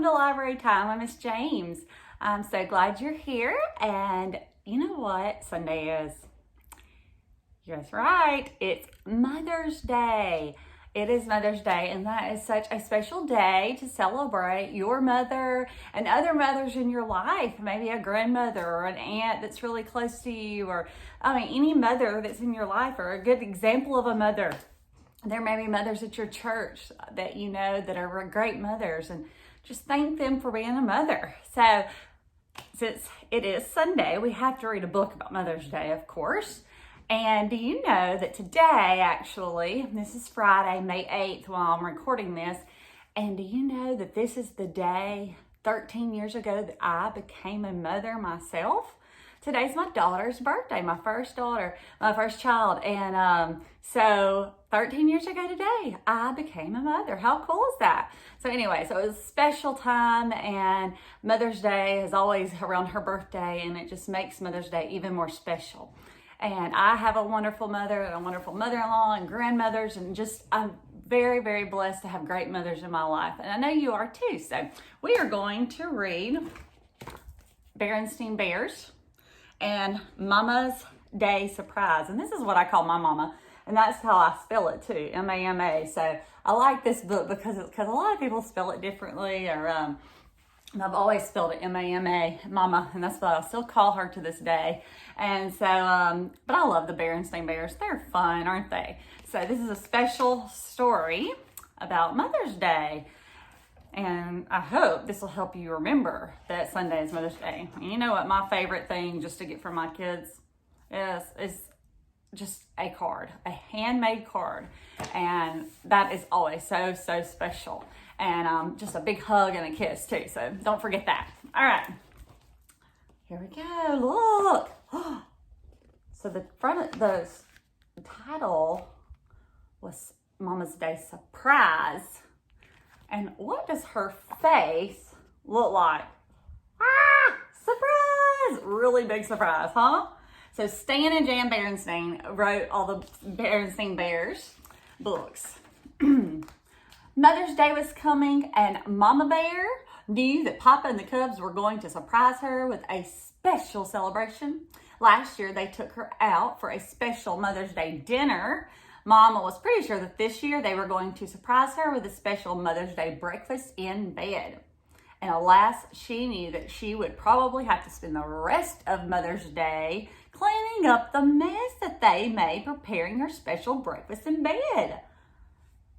welcome to Library Time. I'm Miss James. I'm so glad you're here. And you know what Sunday is? Yes, right. It's Mother's Day. It is Mother's Day, and that is such a special day to celebrate your mother and other mothers in your life. Maybe a grandmother or an aunt that's really close to you, or any mother that's in your life, or a good example of a mother. There may be mothers at your church that you know that are great mothers, and just thank them for being a mother. So since it is Sunday, we have to read a book about Mother's Day, of course. And do you know that today, actually, this is Friday, May 8th, while I'm recording this, and do you know that this is the day 13 years ago that I became a mother myself? Today's my daughter's birthday, my first daughter, my first child. And so 13 years ago today, I became a mother. How cool is that? So anyway, so it was a special time, and Mother's Day is always around her birthday, and it just makes Mother's Day even more special. And I have a wonderful mother and a wonderful mother-in-law and grandmothers, and just I'm very, very blessed to have great mothers in my life. And I know you are too. So we are going to read Berenstain Bears and Mama's Day Surprise. And this is what I call my mama, and that's how I spell it too, M-A-M-A. So I like this book because a lot of people spell it differently, or I've always spelled it M-A-M-A, Mama, and that's what I still call her to this day. And so, but I love the Berenstain Bears. They're fun, aren't they? So this is a special story about Mother's Day. And I hope this will help you remember that Sunday is Mother's Day. And you know what my favorite thing just to get from my kids is just a card, a handmade card. And that is always so, so special. And just a big hug and a kiss too. So don't forget that. All right. Here we go. Look. So the title was Mama's Day Surprise. And what does her face look like? Ah, surprise! Really big surprise, huh? So Stan and Jan Berenstain wrote all the Berenstain Bears books. Mother's Day was coming, and Mama Bear knew that Papa and the Cubs were going to surprise her with a special celebration. Last year, they took her out for a special Mother's Day dinner. Mama was pretty sure that this year they were going to surprise her with a special Mother's Day breakfast in bed. And alas, she knew that she would probably have to spend the rest of Mother's Day cleaning up the mess that they made preparing her special breakfast in bed.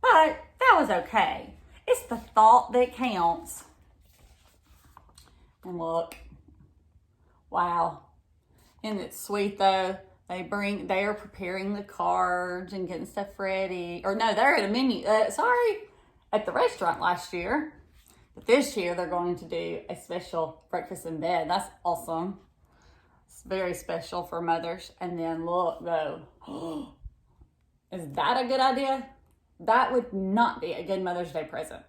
But that was okay. It's the thought that counts. And look, wow. Isn't it sweet though? They are preparing the cards and getting stuff ready. Or no, they're at a menu, at the restaurant last year. But this year they're going to do a special breakfast in bed. That's awesome. It's very special for mothers. And then look though, is that a good idea? That would not be a good Mother's Day present.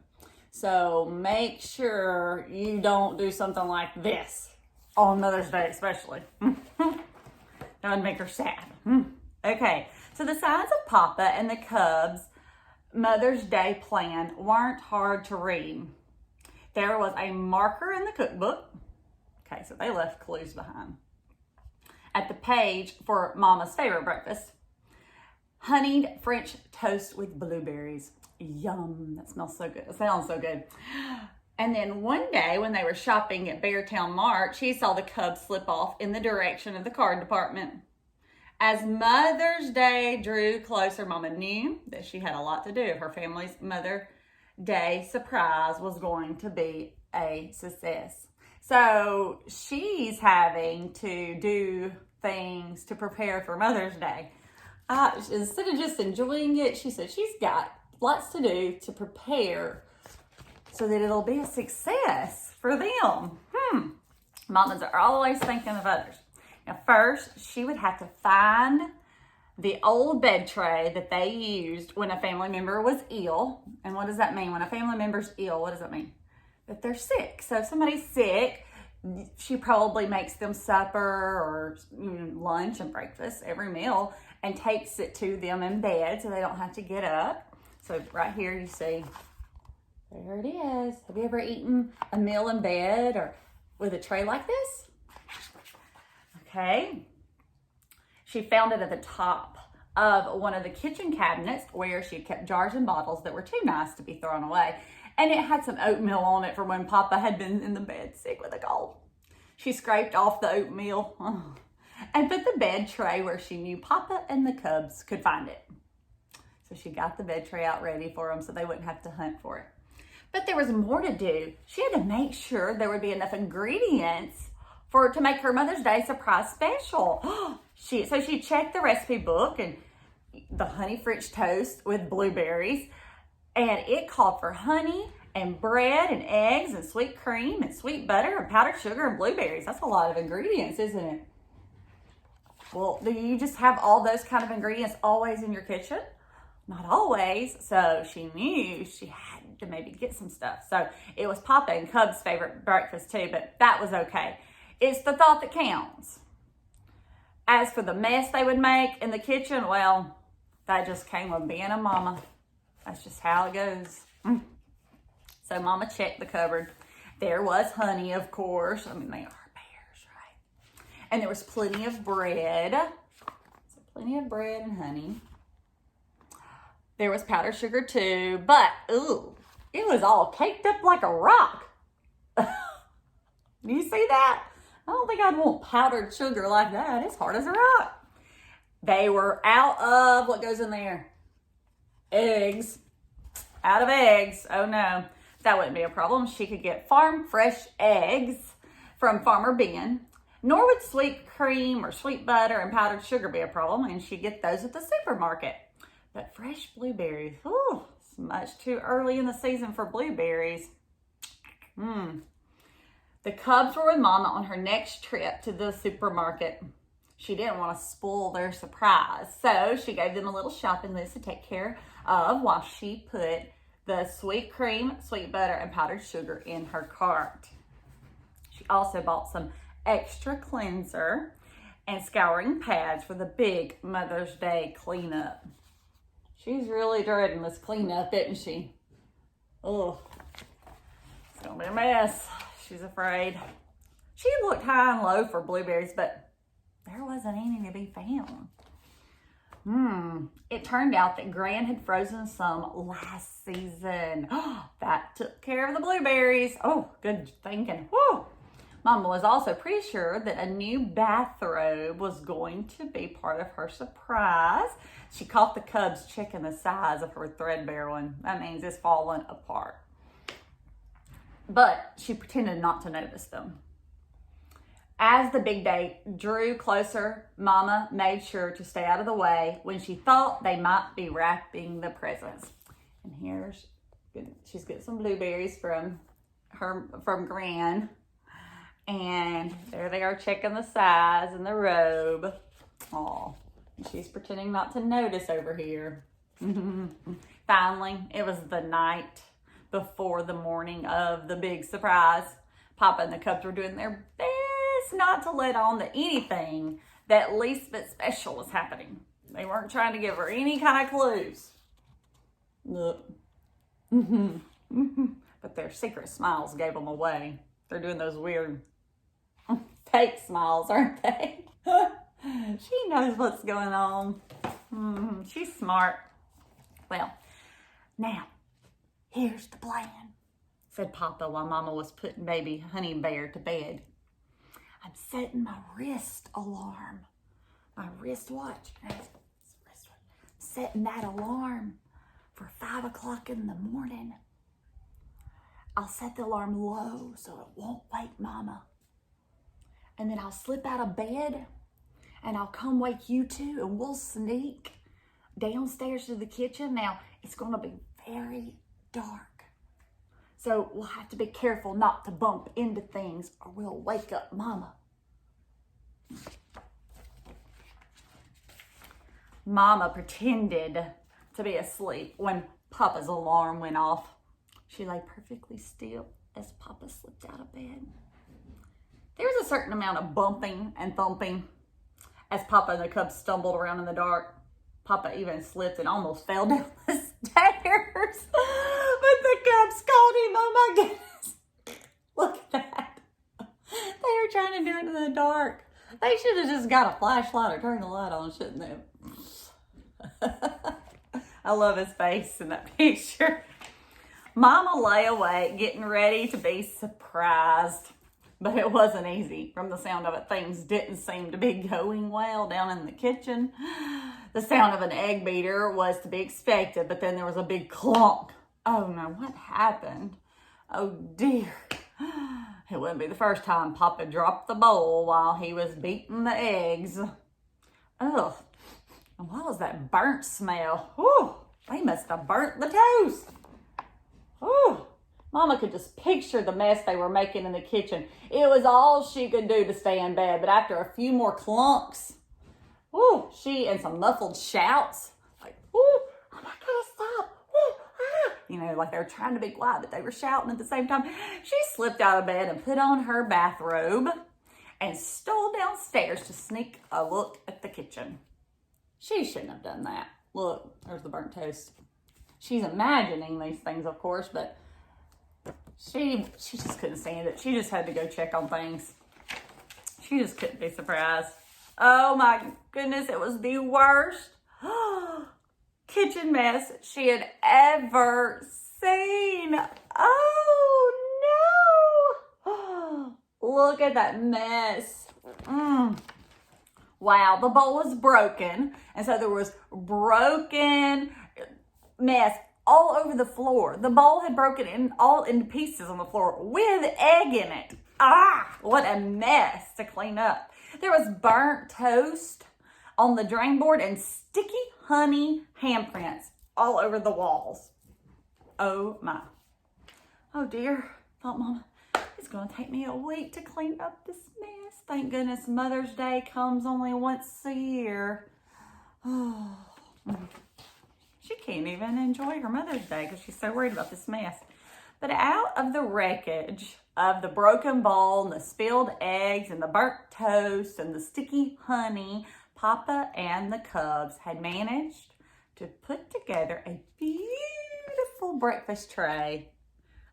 So make sure you don't do something like this on Mother's Day especially. That would make her sad. Okay, so the size of Papa and the Cubs' Mother's Day plan weren't hard to read. There was a marker in the cookbook. Okay, so they left clues behind. At the page for Mama's favorite breakfast, honeyed French toast with blueberries. Yum, that smells so good. It sounds so good. And then one day when they were shopping at Beartown Mart, she saw the Cubs slip off in the direction of the card department. As Mother's Day drew closer, Mama knew that she had a lot to do. Her family's Mother's Day surprise was going to be a success. So she's having to do things to prepare for Mother's Day. Instead of just enjoying it, she said she's got lots to do to prepare so that it'll be a success for them. Mamas are always thinking of others. Now first, she would have to find the old bed tray that they used when a family member was ill. And what does that mean? When a family member's ill, what does that mean? That they're sick. So if somebody's sick, she probably makes them supper or lunch and breakfast, every meal, and takes it to them in bed so they don't have to get up. So right here you see There it is. Have you ever eaten a meal in bed or with a tray like this? Okay. She found it at the top of one of the kitchen cabinets where she kept jars and bottles that were too nice to be thrown away. And it had some oatmeal on it from when Papa had been in the bed sick with a cold. She scraped off the oatmeal and put the bed tray where she knew Papa and the cubs could find it. So she got the bed tray out ready for them so they wouldn't have to hunt for it. But there was more to do. She had to make sure there would be enough ingredients to make her Mother's Day surprise special. So she checked the recipe book and the honey French toast with blueberries, and it called for honey and bread and eggs and sweet cream and sweet butter and powdered sugar and blueberries. That's a lot of ingredients, isn't it? Well, do you just have all those kind of ingredients always in your kitchen? Not always. So she knew she had to maybe get some stuff. So it was Papa and Cub's favorite breakfast too, but that was okay. It's the thought that counts. As for the mess they would make in the kitchen, well, that just came with being a mama. That's just how it goes. So Mama checked the cupboard. There was honey, of course. I mean, they are bears, right? And there was plenty of bread. So plenty of bread and honey. There was powdered sugar too, but ooh, it was all caked up like a rock. Do you see that? I don't think I'd want powdered sugar like that. It's hard as a rock. They were out of, what goes in there? Eggs. Out of eggs. Oh no, that wouldn't be a problem. She could get farm fresh eggs from Farmer Ben. Nor would sweet cream or sweet butter and powdered sugar be a problem, and she'd get those at the supermarket. But fresh blueberries, ooh, it's much too early in the season for blueberries. The cubs were with Mama on her next trip to the supermarket. She didn't want to spoil their surprise, so she gave them a little shopping list to take care of while she put the sweet cream, sweet butter, and powdered sugar in her cart. She also bought some extra cleanser and scouring pads for the big Mother's Day cleanup. She's really dreading this cleanup, isn't she? Oh, it's gonna be a mess. She's afraid. She looked high and low for blueberries, but there wasn't any to be found. It turned out that Gran had frozen some last season. That took care of the blueberries. Oh, good thinking. Whew. Mama was also pretty sure that a new bathrobe was going to be part of her surprise. She caught the cubs checking the size of her threadbare one. That means it's falling apart. But she pretended not to notice them. As the big day drew closer, Mama made sure to stay out of the way when she thought they might be wrapping the presents. And she's getting some blueberries from Gran. And there they are checking the size and the robe. Aw, she's pretending not to notice over here. Finally, it was the night before the morning of the big surprise. Papa and the cubs were doing their best not to let on that anything that least bit special was happening. They weren't trying to give her any kind of clues. Look. But their secret smiles gave them away. They're doing those weird fake smiles, aren't they? She knows what's going on. She's smart. Well, now, here's the plan, said Papa while Mama was putting baby Honey Bear to bed. I'm setting my wrist alarm. My wristwatch. Setting that alarm for 5 o'clock in the morning. I'll set the alarm low so it won't wake Mama. And then I'll slip out of bed and I'll come wake you two and we'll sneak downstairs to the kitchen. Now, it's going to be very dark. So we'll have to be careful not to bump into things or we'll wake up Mama. Mama pretended to be asleep when Papa's alarm went off. She lay perfectly still as Papa slipped out of bed. There was a certain amount of bumping and thumping as Papa and the cubs stumbled around in the dark. Papa even slipped and almost fell down the stairs. the cubs called him. Oh my goodness. Look at that. They were trying to do it in the dark. They should have just got a flashlight or turned the light on, shouldn't they? I love his face in that picture. Mama lay awake getting ready to be surprised. But it wasn't easy. From the sound of it, things didn't seem to be going well down in the kitchen. The sound of an egg beater was to be expected, but then there was a big clunk. Oh no, what happened? Oh dear. It wouldn't be the first time Papa dropped the bowl while he was beating the eggs. Ugh. And what was that burnt smell? Whew. They must have burnt the toast. Whew. Mama could just picture the mess they were making in the kitchen. It was all she could do to stay in bed, but after a few more clunks, whoo, she and some muffled shouts, like, whoo, oh my goodness, stop, whoo, ah. You know, like they were trying to be quiet, but they were shouting at the same time. She slipped out of bed and put on her bathrobe and stole downstairs to sneak a look at the kitchen. She shouldn't have done that. Look, there's the burnt toast. She's imagining these things, of course, but she just couldn't stand it. She just had to go check on things. She just couldn't be surprised. Oh my goodness, it was the worst kitchen mess she had ever seen. Oh no! Look at that mess. Wow, the bowl was broken, and so there was broken mess all over the floor. The bowl had broken all into pieces on the floor with egg in it. Ah, what a mess to clean up. There was burnt toast on the drain board and sticky honey handprints all over the walls. Oh my. Oh dear, thought Mama, it's gonna take me a week to clean up this mess. Thank goodness Mother's Day comes only once a year. Oh. She can't even enjoy her Mother's Day because she's so worried about this mess. But out of the wreckage of the broken bowl and the spilled eggs and the burnt toast and the sticky honey, Papa and the cubs had managed to put together a beautiful breakfast tray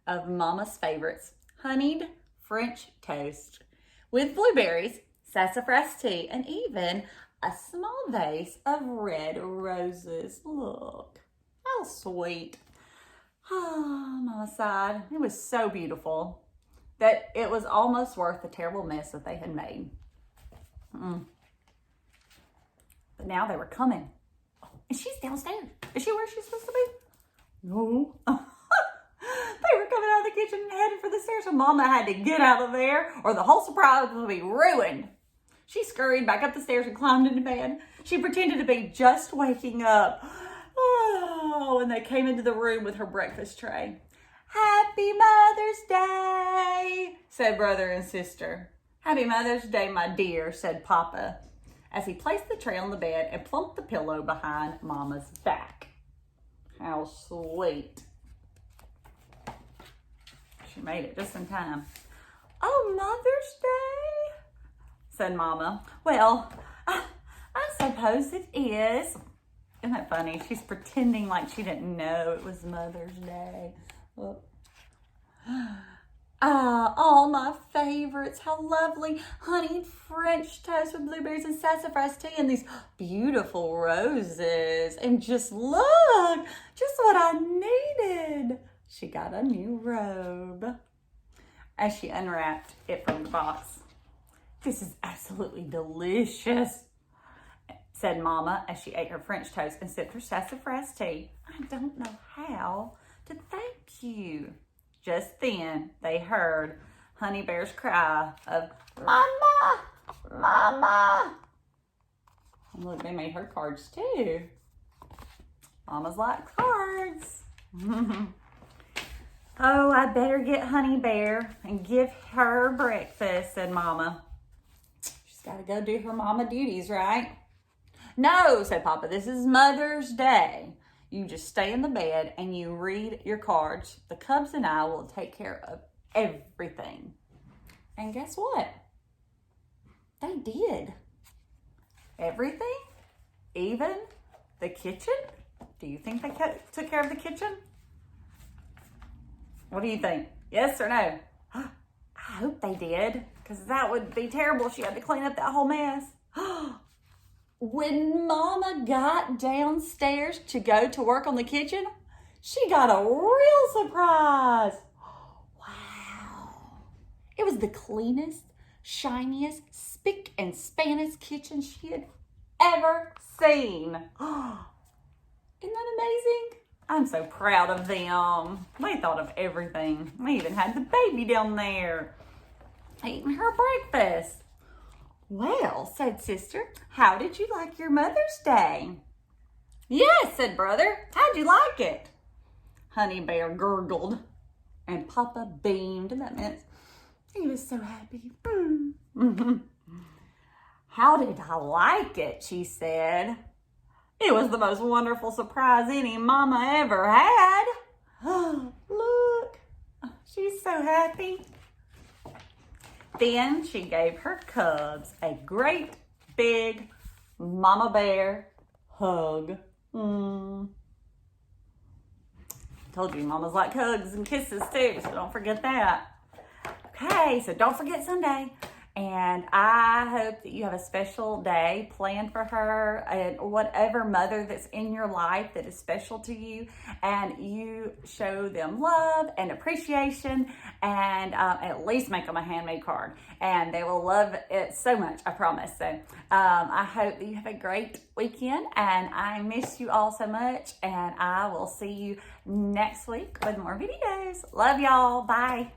of Mama's favorites, honeyed French toast with blueberries, sassafras tea, and even a small vase of red roses. Look, how sweet. Oh, Mama sighed. It was so beautiful that it was almost worth the terrible mess that they had made. But now they were coming. Oh, and she's downstairs. Is she where she's supposed to be? No. They were coming out of the kitchen and headed for the stairs, and Mama had to get out of there or the whole surprise would be ruined. She scurried back up the stairs and climbed into bed. She pretended to be just waking up. Oh, and they came into the room with her breakfast tray. Happy Mother's Day, said brother and sister. Happy Mother's Day, my dear, said Papa, as he placed the tray on the bed and plumped the pillow behind Mama's back. How sweet. She made it just in time. Oh, Mother's Day, said Mama. Well, I suppose it is. Isn't that funny? She's pretending like she didn't know it was Mother's Day. Oh. All my favorites. How lovely. Honeyed French toast with blueberries and sassafras tea and these beautiful roses. And just look, just what I needed. She got a new robe as she unwrapped it from the box. This is absolutely delicious, said Mama as she ate her French toast and sipped her sassafras tea. I don't know how to thank you. Just then, they heard Honey Bear's cry of, Mama, Mama. And look, they made her cards too. Mama's like cards. Oh, I better get Honey Bear and give her breakfast, said Mama. She's got to go do her mama duties, right? No, said Papa, this is Mother's Day. You just stay in the bed and you read your cards. The cubs and I will take care of everything. And guess what? They did. Everything? Even the kitchen? Do you think they took care of the kitchen? What do you think? Yes or no? I hope they did, because that would be terrible. She had to clean up that whole mess. When Mama got downstairs to go to work on the kitchen, she got a real surprise. Wow. It was the cleanest, shiniest, spick and spanish kitchen she had ever seen. Isn't that amazing? I'm so proud of them. They thought of everything. They even had the baby down there eating her breakfast. Well, said Sister, how did you like your Mother's Day? Yes, said Brother. How'd you like it? Honey Bear gurgled, and Papa beamed, and that meant he was so happy. How did I like it? She said. It was the most wonderful surprise any mama ever had. Look, she's so happy. Then she gave her cubs a great big mama bear hug. Told you mamas like hugs and kisses too, so don't forget that. Okay, so don't forget Sunday. And I hope that you have a special day planned for her and whatever mother that's in your life that is special to you, and you show them love and appreciation, and at least make them a handmade card, and they will love it so much, I promise. So I hope that you have a great weekend, and I miss you all so much, and I will see you next week with more videos. Love y'all. Bye.